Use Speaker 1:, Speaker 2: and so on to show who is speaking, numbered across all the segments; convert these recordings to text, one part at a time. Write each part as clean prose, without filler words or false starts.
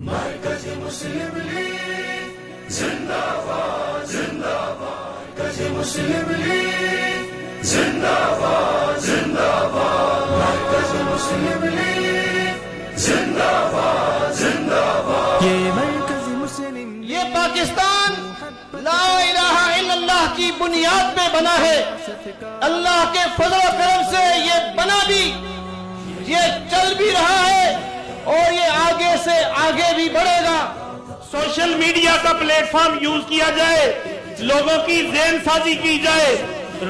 Speaker 1: مرکز مسلم لیگ زندہ باد زندہ باد، مرکز مسلم لیگ زندہ باد زندہ باد، مرکز مسلم لیگ زندہ باد زندہ باد۔
Speaker 2: یہ مرکز مسلم،
Speaker 3: یہ پاکستان لا الہ الا اللہ کی بنیاد پہ بنا ہے۔ اللہ کے فضل و کرم سے یہ بنا بھی، یہ چل بھی رہا ہے اور یہ آگے سے آگے بھی بڑھے گا۔
Speaker 4: سوشل میڈیا کا پلیٹ فارم یوز کیا جائے، لوگوں کی ذہن سازی کی جائے،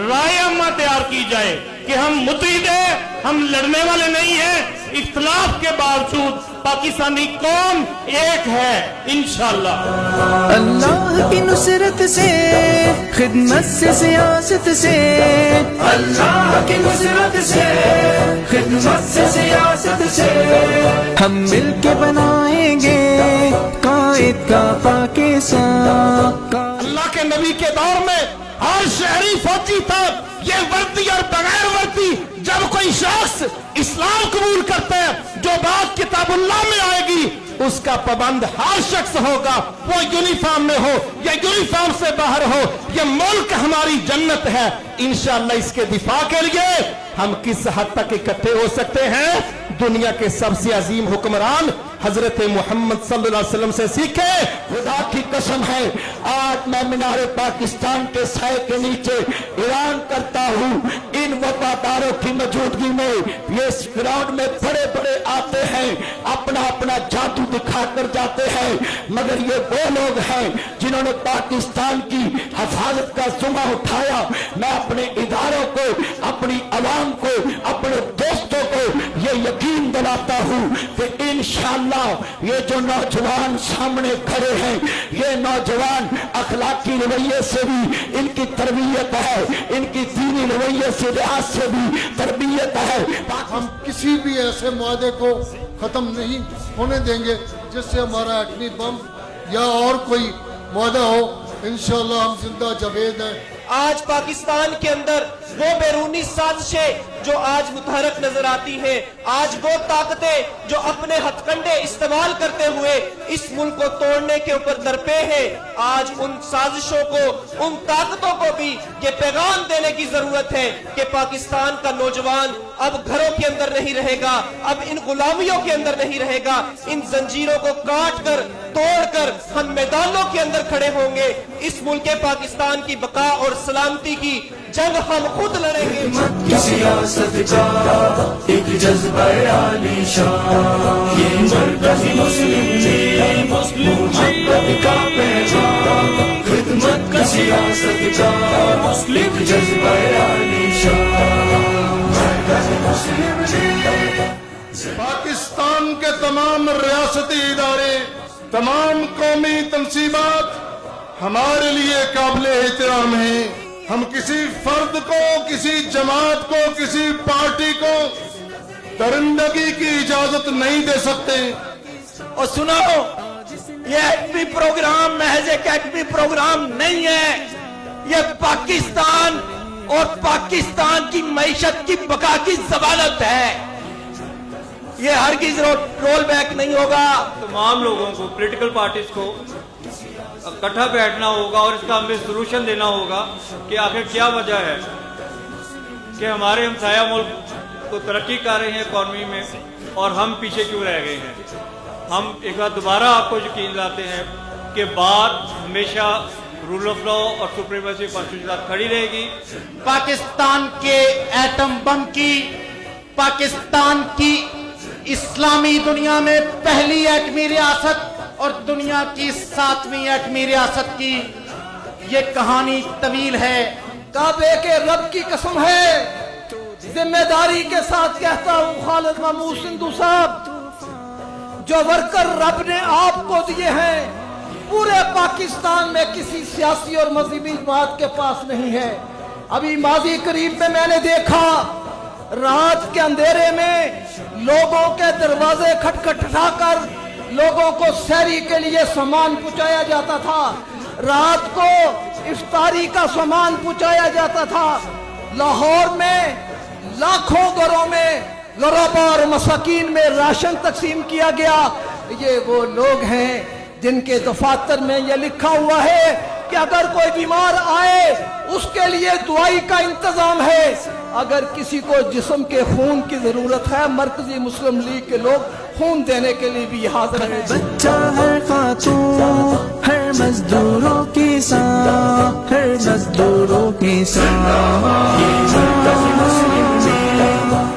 Speaker 4: رائے عامہ تیار کی جائے کہ ہم متحد ہیں، ہم لڑنے والے نہیں ہیں، اختلاف کے باوجود پاکستانی قوم ایک ہے انشاءاللہ۔
Speaker 2: اللہ کی نصرت سے، خدمت سے، سیاست سے، اللہ کی نصرت سے، خدمت سے، سیاست سے، ہم مل کے بنائیں گے قائد کا پاکستان۔
Speaker 3: اللہ کے نبی کے دور میں ہر شہری فوجی تھا، یہ وردی اور بغیر وردی جب کوئی شخص اسلام قبول کرتا ہے، جو بات کتاب اللہ میں آئے گی اس کا پابند ہر شخص ہوگا، وہ یونیفارم میں ہو یا یونیفارم سے باہر ہو۔ یہ ملک ہماری جنت ہے، انشاءاللہ اس کے دفاع کے لیے ہم کس حد تک اکٹھے ہو سکتے ہیں؟ دنیا کے سب سے عظیم حکمران حضرت محمد صلی اللہ علیہ وسلم سے سیکھے۔ خدا کی قسم ہے، آج میں مینار پاکستان کے سائے کے نیچے اعلان کرتا ہوں، ان وفاداروں کی موجودگی میں یہ اس گراؤنڈ میں بڑے بڑے آتے ہیں، اپنا اپنا جادو دکھا کر جاتے ہیں، مگر یہ وہ لوگ ہیں جنہوں نے پاکستان کی حفاظت کا ذمہ اٹھایا۔ میں اپنے اداروں کو، اپنی عوام کو، اپنے دوستوں کو یہ یقین دلاتا ہوں کہ انشاءاللہ یہ جو نوجوان سامنے کھڑے ہیں، یہ نوجوان اخلاقی رویے سے بھی ان کی تربیت ہے، ان کی دینی رویے سے، لحاظ سے بھی تربیت ہے۔
Speaker 5: ہم کسی بھی ایسے معاہدے کو ختم نہیں ہونے دیں گے جس سے ہمارا ایٹمی بم یا اور کوئی معاہدہ ہو۔ انشاءاللہ ہم زندہ جاوید ہیں۔
Speaker 3: آج پاکستان کے اندر وہ بیرونی سازشیں جو آج متحرک نظر آتی ہیں، آج وہ طاقتیں جو اپنے ہتھ کنڈے استعمال کرتے ہوئے اس ملک کو توڑنے کے اوپر درپے ہیں، آج ان سازشوں کو، ان طاقتوں کو بھی یہ پیغام دینے کی ضرورت ہے کہ پاکستان کا نوجوان اب گھروں کے اندر نہیں رہے گا، اب ان غلامیوں کے اندر نہیں رہے گا، ان زنجیروں کو کاٹ کر، توڑ کر ہم میدانوں کے اندر کھڑے ہوں گے۔ اس ملک پاکستان کی بقا اور سلامتی کی جنگ ہم خود لڑیں گے۔
Speaker 1: کی سیاست کا ایک جذبہ عالی شان، یہ مرکز مسلم لیگ محبت کا پیغام، خدمت کی سیاست کا ایک جذبہ عالی شان، مرکز مسلم لیگ۔
Speaker 5: پاکستان کے تمام ریاستی ادارے، تمام قومی تنظیمات ہمارے لیے قابل احترام ہیں۔ ہم کسی فرد کو، کسی جماعت کو، کسی پارٹی کو درندگی کی اجازت نہیں دے سکتے۔
Speaker 3: اور سنو، یہ ایٹمی پروگرام محض ایک ایٹمی پروگرام نہیں ہے، یہ پاکستان اور پاکستان کی معیشت کی بقا کی ضمانت ہے۔ یہ ہرگز رول بیک نہیں ہوگا۔
Speaker 6: تمام لوگوں کو، پولیٹیکل پارٹیز کو اکٹھا بیٹھنا ہوگا اور اس کا ہمیں سلوشن دینا ہوگا کہ آخر کیا وجہ ہے کہ ہمارے ہمسایہ ملک کو ترقی کر رہے ہیں اکانومی میں اور ہم پیچھے کیوں رہ گئے ہیں۔ ہم ایک بار دوبارہ آپ کو یقین دلاتے ہیں کہ بات ہمیشہ رول آف لا اور سپریمیسی کانسٹیٹیوشن کے ساتھ کھڑی رہے گی۔
Speaker 3: پاکستان کے ایٹم بم کی، پاکستان کی اسلامی دنیا میں پہلی ایٹمی ریاست اور دنیا کی 7ویں ایٹمی ریاست کی یہ کہانی طویل ہے۔ کعبے کے رب کی قسم ہے، ذمہ داری کے ساتھ کہتا ہوں خالد محمود سندھو صاحب، جو ورکر رب نے آپ کو دیے ہیں پورے پاکستان میں کسی سیاسی اور مذہبی جماعت کے پاس نہیں ہے۔ ابھی ماضی قریب میں نے دیکھا، رات کے اندھیرے میں لوگوں کے دروازے کھٹکھٹا کر لوگوں کو سحری کے لیے سامان پہنچایا جاتا تھا، رات کو افطاری کا سامان پہنچایا جاتا تھا۔ لاہور میں لاکھوں گھروں میں غربا اور مساکین میں راشن تقسیم کیا گیا،
Speaker 7: یہ وہ لوگ ہیں جن کے دفاتر میں یہ لکھا ہوا ہے کہ اگر کوئی بیمار آئے اس کے لیے دعائی کا انتظام ہے. اگر کسی کو جسم کے خون کی ضرورت ہے مرکزی مسلم لیگ کے لوگ خون دینے کے لیے بھی حاضر ہیں.
Speaker 2: بچہ ہر خاتون ہر مزدوروں کی ساتھ ہر مزدوروں کی ساتھ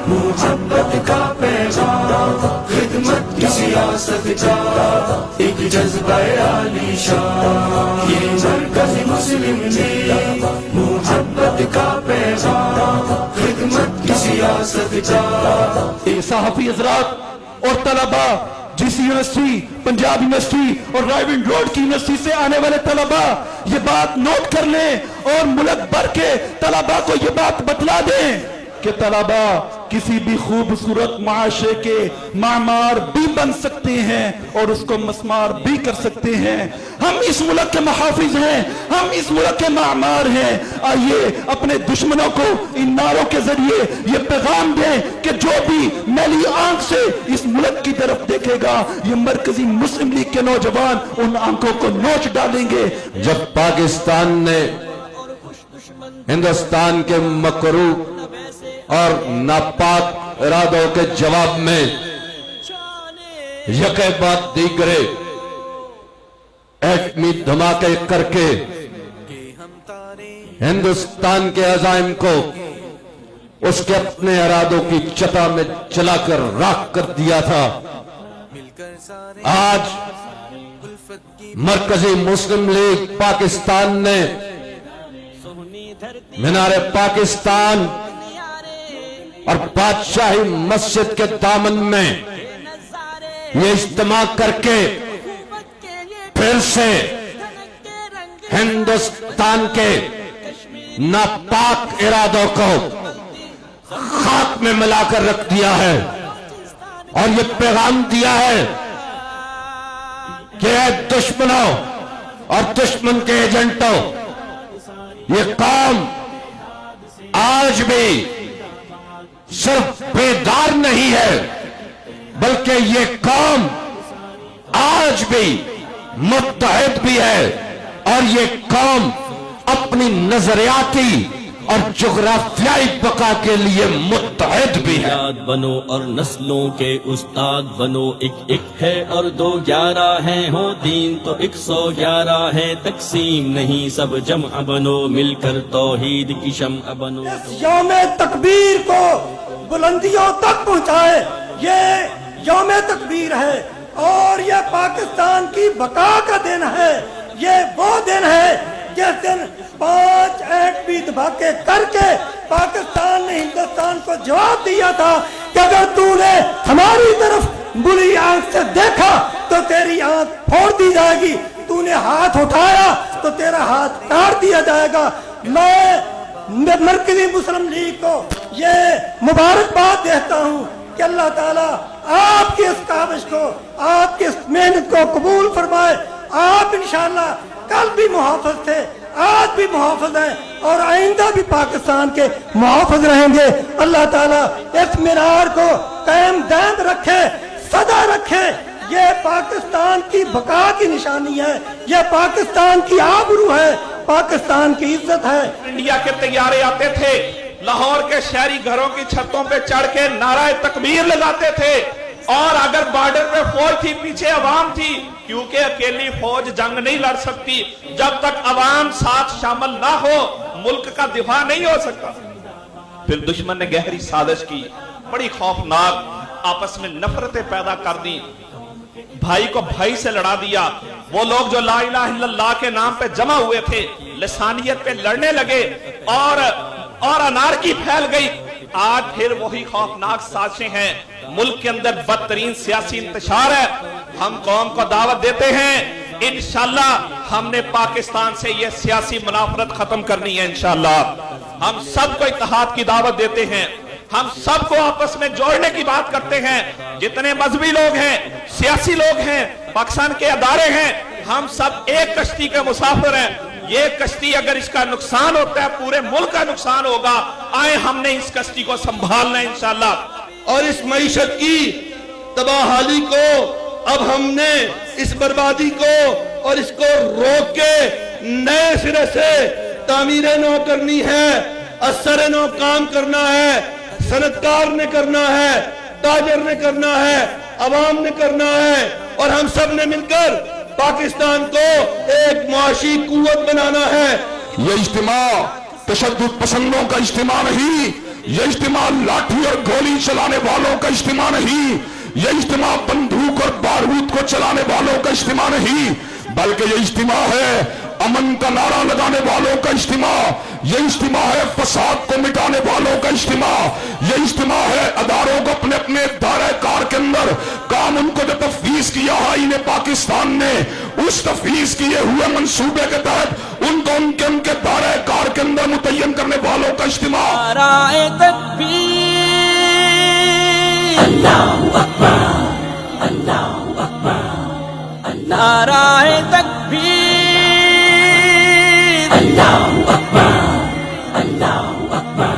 Speaker 1: محبت کا پیغام خدمت کی سیاست کا ایک جذبہ عالی شان یہ مرکز مسلم لیگ محبت کا پیغام خدمت کی سیاست کا.
Speaker 3: صحافی حضرات اور طلباء جس یونیورسٹی پنجاب یونیورسٹی اور رائیون روڈ کی یونیورسٹی سے آنے والے طلباء یہ بات نوٹ کر لیں اور ملک بھر کے طلباء کو یہ بات بتلا دیں کہ طلباء کسی بھی خوبصورت معاشرے کے معمار بھی بن سکتے ہیں اور اس کو مسمار بھی کر سکتے ہیں. ہم اس ملک کے محافظ ہیں, ہم اس ملک کے معمار ہیں. آئیے اپنے دشمنوں کو ان نعروں کے ذریعے یہ پیغام دیں کہ جو بھی میلی آنکھ سے اس ملک کی طرف دیکھے گا یہ مرکزی مسلم لیگ کے نوجوان ان آنکھوں کو نوچ ڈالیں گے.
Speaker 8: جب پاکستان نے ہندوستان کے مکروہ اور ناپاک ارادوں کے جواب میں یکے بعد دیگرے ایٹمی دھماکے کر کے ہندوستان کے عزائم کو اس کے اپنے ارادوں کی چتا میں چلا کر راکھ کر دیا تھا, آج مرکزی مسلم لیگ پاکستان نے مینار پاکستان اور بادشاہی مسجد کے دامن میں یہ اجتماع کر کے پھر سے ہندوستان کے ناپاک ارادوں کو خاک میں ملا کر رکھ دیا ہے اور یہ پیغام دیا ہے کہ اے دشمنوں اور دشمن کے ایجنٹوں, یہ قوم آج بھی صرف بیدار نہیں ہے بلکہ یہ قوم آج بھی متحد بھی ہے اور یہ قوم اپنی نظریاتی اور جغرافیائی بقا کے لیے متحد بھی ہے.
Speaker 9: یاد بنو اور نسلوں کے استاد بنو, ایک ہے اور 211 ہیں, ہو دین تو 111 ہے, تقسیم نہیں سب جمع بنو, مل کر توحید کی شمع بنو.
Speaker 7: یوم تکبیر کو بلندیوں تک پہنچائے, یہ یوم تکبیر ہے اور یہ پاکستان کی بقا کا دن ہے. یہ وہ دن ہے جس دن 5 ایٹمی دھماکے کر کے پاکستان نے ہندوستان کو جواب دیا تھا کہ اگر تو نے ہماری طرف بری آنکھ سے دیکھا تو تیری آنکھ پھوڑ دی جائے گی, تو نے ہاتھ اٹھایا تو تیرا ہاتھ کاٹ دیا جائے گا. میں مرکزی مسلم لیگ کو یہ مبارکباد دیتا ہوں کہ اللہ تعالیٰ آپ کی اس کاوش کو, آپ کی اس محنت کو قبول فرمائے. آپ انشاءاللہ کل بھی محافظ تھے, آج بھی محافظ ہیں اور آئندہ بھی پاکستان کے محافظ رہیں گے. اللہ تعالیٰ اس مینار کو قائم دائم رکھے, سدا رکھے. یہ پاکستان کی بقا کی نشانی ہے, یہ پاکستان کی آبرو ہے, پاکستان کی عزت ہے.
Speaker 4: انڈیا کے طیارے آتے تھے, لاہور کے شہری گھروں کی چھتوں پہ چڑھ کے نعرہ تکبیر لگاتے تھے, اور اگر بارڈر پہ فوج تھی پیچھے عوام تھی, کیونکہ اکیلی فوج جنگ نہیں لڑ سکتی. جب تک عوام ساتھ شامل نہ ہو ملک کا دفاع نہیں ہو سکتا. پھر دشمن نے گہری سازش کی, بڑی خوفناک, آپس میں نفرتیں پیدا کر دی, بھائی کو بھائی سے لڑا دیا. وہ لوگ جو لا الہ الا اللہ کے نام پہ جمع ہوئے تھے لسانیت پہ لڑنے لگے اور انارکی پھیل گئی. آج پھر وہی خوفناک سازشیں ہیں, ملک کے اندر بدترین سیاسی انتشار ہے. ہم قوم کو دعوت دیتے ہیں انشاءاللہ ہم نے پاکستان سے یہ سیاسی منافرت ختم کرنی ہے. انشاءاللہ ہم سب کو اتحاد کی دعوت دیتے ہیں, ہم سب کو آپس میں جوڑنے کی بات کرتے ہیں. جتنے مذہبی لوگ ہیں, سیاسی لوگ ہیں, پاکستان کے ادارے ہیں, ہم سب ایک کشتی کے مسافر ہیں. یہ کشتی اگر اس کا نقصان ہوتا ہے پورے ملک کا نقصان ہوگا. آئے ہم نے اس کشتی کو سنبھالنا ہے انشاءاللہ.
Speaker 5: اور اس معیشت کی تباہی کو
Speaker 3: اب ہم نے اس بربادی کو اور اس کو روک کے نئے سرے سے تعمیر نو کرنی ہے، اثر نو کام کرنا ہے، صنعتکار نے کرنا ہے، تاجر نے کرنا ہے، عوام نے کرنا ہے، اور ہم سب نے مل کر پاکستان کو ایک معاشی قوت بنانا ہے۔
Speaker 10: یہ اجتماع تشدد پسندوں کا اجتماع نہیں، یہ اجتماع لاٹھی اور گولی چلانے والوں کا اجتماع نہیں، یہ اجتماع بندوق اور بارود کو چلانے والوں کا اجتماع نہیں، بلکہ یہ اجتماع ہے امن کا نعرہ لگانے والوں کا اجتماع، یہ اجتماع ہے فساد کو مٹانے والوں کا اجتماع، یہ اجتماع ہے اداروں کو اپنے اپنے دائرہ کار کے اندر کام ان کو جو تفویض کیا آئین پاکستان نے، اس تفویض کیے ہوئے منصوبے کے تحت ان کو ان کے دائرہ کار کے اندر متعین کرنے والوں کا اجتماع۔
Speaker 9: نعرہ تکبیر، اللہ اکبر، اللہ اکبر، نعرہ تکبیر، اللہ اکبر، اللہ اکبر۔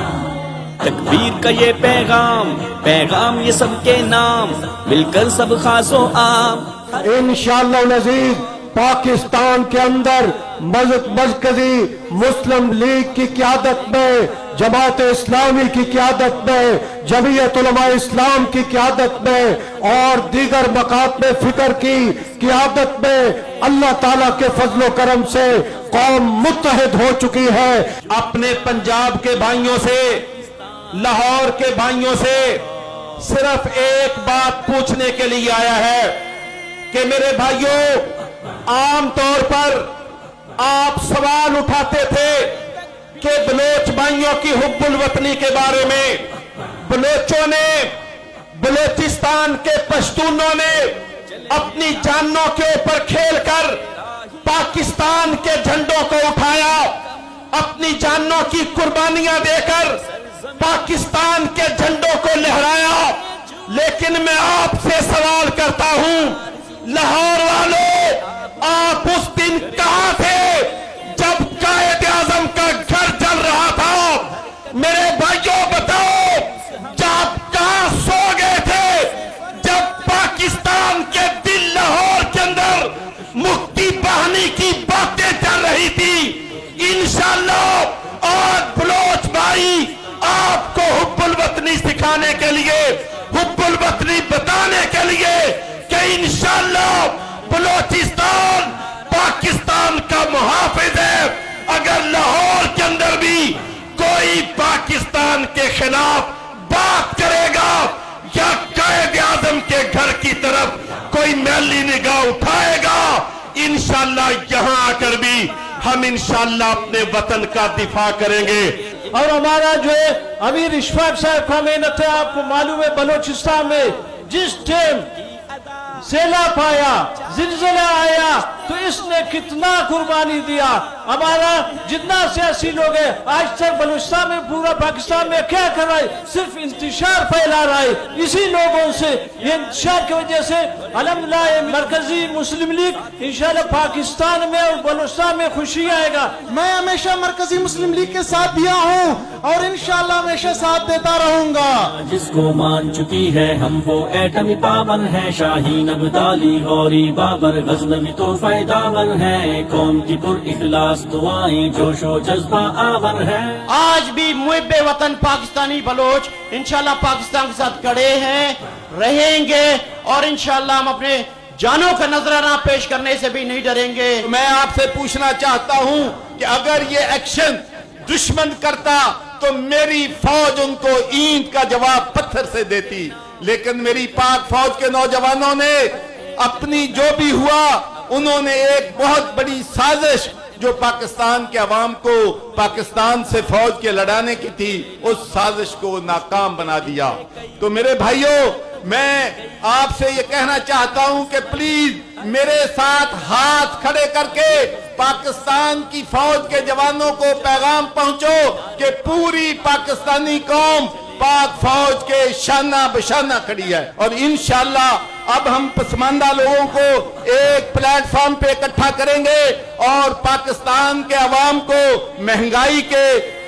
Speaker 9: تکبیر کا یہ پیغام یہ سب کے نام، مل کر سب خاص و عام۔
Speaker 7: انشاءاللہ العزیز پاکستان کے اندر مرکزی مسلم لیگ کی قیادت میں، جماعت اسلامی کی قیادت میں، جمعیت علماء اسلام کی قیادت میں اور دیگر مقامات فکر کی قیادت میں اللہ تعالیٰ کے فضل و کرم سے قوم متحد ہو چکی ہے۔
Speaker 3: اپنے پنجاب کے بھائیوں سے، لاہور کے بھائیوں سے صرف ایک بات پوچھنے کے لیے آیا ہے کہ میرے بھائیوں، عام طور پر آپ سوال اٹھاتے تھے کہ بلوچ بھائیوں کی حب الوطنی کے بارے میں، بلوچوں نے، بلوچستان کے پشتونوں نے اپنی جانوں کے اوپر کھیل کر پاکستان کے جھنڈوں کو اٹھایا، اپنی جانوں کی قربانیاں دے کر پاکستان کے جھنڈوں کو لہرایا۔ لیکن میں آپ سے سوال کرتا ہوں، لاہور والوں، آپ اس دن کہاں تھے جب قائد اعظم کا گھر جل رہا تھا؟ میرے بھائیوں بتاؤ، جب کہاں سو گئے تھے جب پاکستان کے دل لاہور کے اندر مکتی پہنی کی باتیں چل رہی تھی؟ انشاءاللہ آج بلوچ بھائی آپ کو حب الوطنی سکھانے کے لیے، حب الوطنی بتانے کے لیے کہ انشاءاللہ بلوچستان پاکستان کا محافظ ہے۔ اگر لاہور کے اندر بھی کوئی پاکستان کے خلاف بات کرے گا یا قائد اعظم کے گھر کی طرف کوئی میلی نگاہ اٹھائے گا، انشاءاللہ یہاں آ کر بھی ہم انشاءاللہ اپنے وطن کا دفاع کریں گے۔
Speaker 11: اور ہمارا جو ہے امیر اشفاق صاحب کا محنت ہے، آپ کو معلوم ہے بلوچستان میں جس ٹائم سیلاب آیا، زلزلہ آیا تو اس نے کتنا قربانی دیا۔ ہمارا جتنا سیاسی لوگ ہیں آج تک بلوچستان میں، پورا پاکستان میں کیا کر رہا ہے؟ صرف انتشار پھیلا رہا ہے۔ اسی لوگوں سے، یہ انتشار کی وجہ سے الحمدللہ مرکزی مسلم لیگ انشاءاللہ پاکستان میں اور بلوچستان میں خوشی آئے گا۔
Speaker 12: میں ہمیشہ مرکزی مسلم لیگ کے ساتھ دیا ہوں اور انشاءاللہ ہمیشہ ساتھ دیتا رہوں گا۔
Speaker 9: جس کو مان چکی ہے ہم وہ ایٹمی پاور ہے، شاہین ابدالی غوری بابر غزنوی تو فائداور ہے، قوم کی پر اخلاص دعائیں جوش و جذبہ آور ہے۔
Speaker 13: آج بھی محب وطن پاکستانی بلوچ انشاءاللہ پاکستان کے ساتھ کھڑے ہیں، رہیں گے اور انشاءاللہ ہم اپنے جانوں کا نذرانہ پیش کرنے سے بھی نہیں ڈریں گے۔
Speaker 3: میں آپ سے پوچھنا چاہتا ہوں کہ اگر یہ ایکشن دشمن کرتا تو میری فوج ان کو اینٹ کا جواب پتھر سے دیتی، لیکن میری پاک فوج کے نوجوانوں نے اپنی جو بھی ہوا، انہوں نے ایک بہت بڑی سازش جو پاکستان کے عوام کو پاکستان سے فوج کے لڑانے کی تھی، اس سازش کو ناکام بنا دیا۔ تو میرے بھائیوں، میں آپ سے یہ کہنا چاہتا ہوں کہ پلیز میرے ساتھ ہاتھ کھڑے کر کے پاکستان کی فوج کے جوانوں کو پیغام پہنچو کہ پوری پاکستانی قوم پاک فوج کے شانہ بشانہ کھڑی ہے، اور انشاءاللہ اب ہم پسماندہ لوگوں کو ایک پلیٹ فارم پہ اکٹھا کریں گے اور پاکستان کے عوام کو مہنگائی کے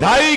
Speaker 3: 2.5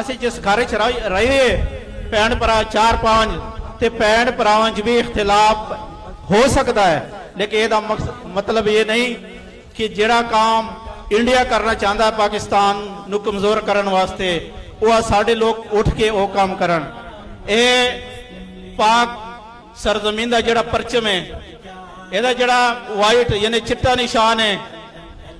Speaker 13: ਅਸੀਂ ਜਿਸ ਘਰ ਚ ਰਹੇ ਭੈਣ ਭਰਾ 4-5 ਤੇ ਭੈਣ ਭਰਾਵਾਂ 'ਚ ਵੀ ਇਖਤਲਾਫ ਹੋ ਸਕਦਾ ਹੈ, ਲੇਕਿਨ ਇਹਦਾ ਮਤਲਬ ਇਹ ਨਹੀਂ ਕਿ ਜਿਹੜਾ ਕੰਮ ਇੰਡੀਆ ਕਰਨਾ ਚਾਹੁੰਦਾ ਪਾਕਿਸਤਾਨ ਨੂੰ ਕਮਜ਼ੋਰ ਕਰਨ ਵਾਸਤੇ ਉਹ ਸਾਡੇ ਲੋਕ ਉੱਠ ਕੇ ਉਹ ਕੰਮ ਕਰਨ। ਇਹ ਪਾਕ ਸਰਜ਼ਮੀਨ ਦਾ ਜਿਹੜਾ ਪਰਚਮ ਹੈ, ਇਹਦਾ ਜਿਹੜਾ ਵਾਈਟ ਯਾਨੀ ਚਿੱਟਾ ਨਿਸ਼ਾਨ ਹੈ,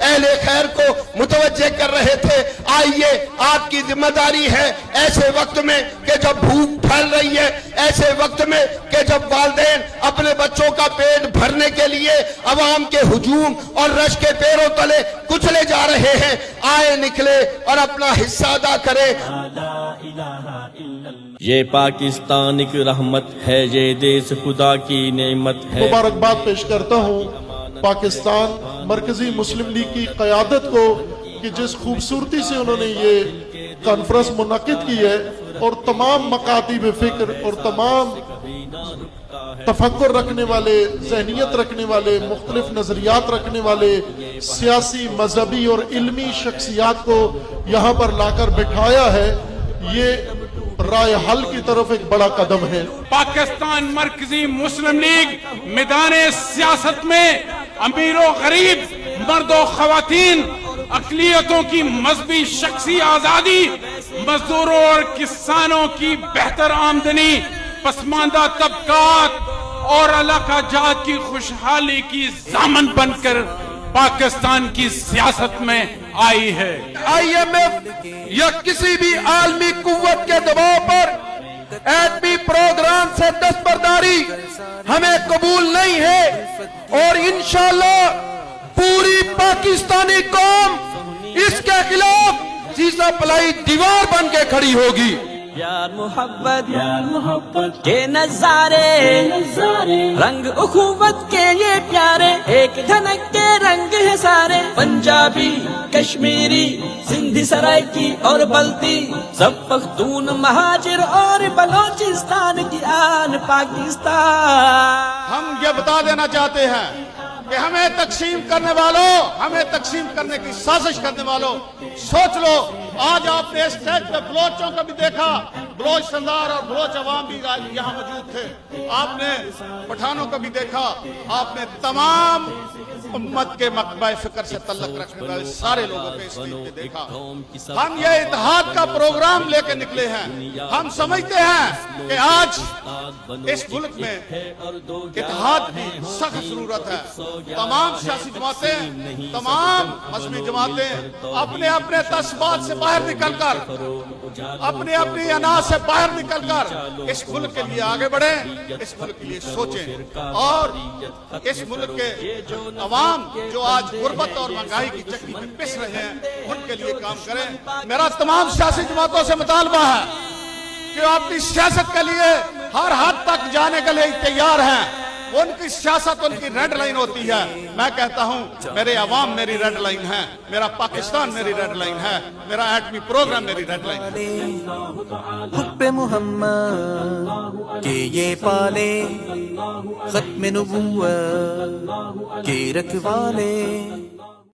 Speaker 3: اہل خیر کو متوجہ کر رہے تھے۔ آئیے آپ کی ذمہ داری ہے ایسے وقت میں کہ جب بھوک پھیل رہی ہے، ایسے وقت میں کہ جب والدین اپنے بچوں کا پیٹ بھرنے کے لیے عوام کے ہجوم اور رش کے پیروں تلے کچلے جا رہے ہیں، آئے نکلے اور اپنا حصہ ادا کرے۔
Speaker 9: یہ پاکستان ایک رحمت ہے، یہ دیس خدا کی نعمت ہے۔
Speaker 5: مبارکباد پیش کرتا ہوں پاکستان مرکزی مسلم لیگ کی قیادت کو کہ جس خوبصورتی سے انہوں نے یہ کانفرنس منعقد کی ہے، اور تمام مکاتب فکر اور تمام تفکر رکھنے والے، ذہنیت رکھنے والے، مختلف نظریات رکھنے والے سیاسی، مذہبی اور علمی شخصیات کو یہاں پر لا کر بٹھایا ہے۔ یہ رائے حل کی طرف ایک بڑا قدم ہے۔
Speaker 14: پاکستان مرکزی مسلم لیگ میدان سیاست میں امیر و غریب، مرد و خواتین، اقلیتوں کی مذہبی شخصی آزادی، مزدوروں اور کسانوں کی بہتر آمدنی، پسماندہ طبقات اور علاقہ جات کی خوشحالی کی ضامن بن کر پاکستان کی سیاست میں آئی ہے۔
Speaker 3: IMF یا کسی بھی عالمی قوت کے دباؤ پر ایٹمی پروگرام سے دستبرداری ہمیں قبول نہیں ہے، اور انشاءاللہ پوری پاکستانی قوم اس کے خلاف سیسا پلائی دیوار بن کے کھڑی ہوگی۔
Speaker 15: پیار محبت کے نظارے، رنگ اخوت کے یہ پیارے، ایک دھنک کے رنگ ہے سارے، پنجابی، کشمیری، سندھی سرائکی اور بلتی، سب پختون، مہاجر اور بلوچستان کی آن پاکستان۔
Speaker 12: ہم یہ بتا دینا چاہتے ہیں کہ ہمیں تقسیم کرنے والوں، ہمیں تقسیم کرنے کی سازش کرنے والوں، سوچ لو، آج آپ نے اسٹیج پہ بلوچوں کو بھی دیکھا، بلوچ سردار اور بلوچ عوام بھی یہاں موجود تھے، آپ نے پٹھانوں کو بھی دیکھا، آپ نے تمام امت کے مقبہ فکر سے تعلق رکھنے والے سارے لوگوں کے اسٹیج پہ دیکھا۔ ہم یہ اتحاد کا پروگرام لے کے نکلے ہیں۔ ہم سمجھتے ہیں کہ آج اس ملک میں اتحاد کی سخت ضرورت ہے۔ تمام سیاسی جماعتیں، تمام مذہبی جماعتیں اپنے اپنے تعصبات سے باہر نکل کر، اپنی اپنی انا سے باہر نکل کر اس ملک کے لیے آگے بڑھیں، اس ملک کے لیے سوچیں، اور اس ملک کے عوام جو آج غربت اور مہنگائی کی چکی میں پس رہے ہیں ان کے لیے کام کریں۔ میرا تمام سیاسی جماعتوں سے مطالبہ ہے کہ آپ اپنی سیاست کے لیے ہر حد تک جانے کے لیے تیار ہیں۔ ان کی سیاست ان کی ریڈ لائن ہوتی ہے، میں کہتا ہوں میرے عوام میری ریڈ لائن ہے، میرا پاکستان میری ریڈ لائن ہے، میرا ایٹمی پروگرام میری ریڈ لائن ہے۔
Speaker 2: حب محمد کے یہ پالے، ختم نبوت کے رکھوالے۔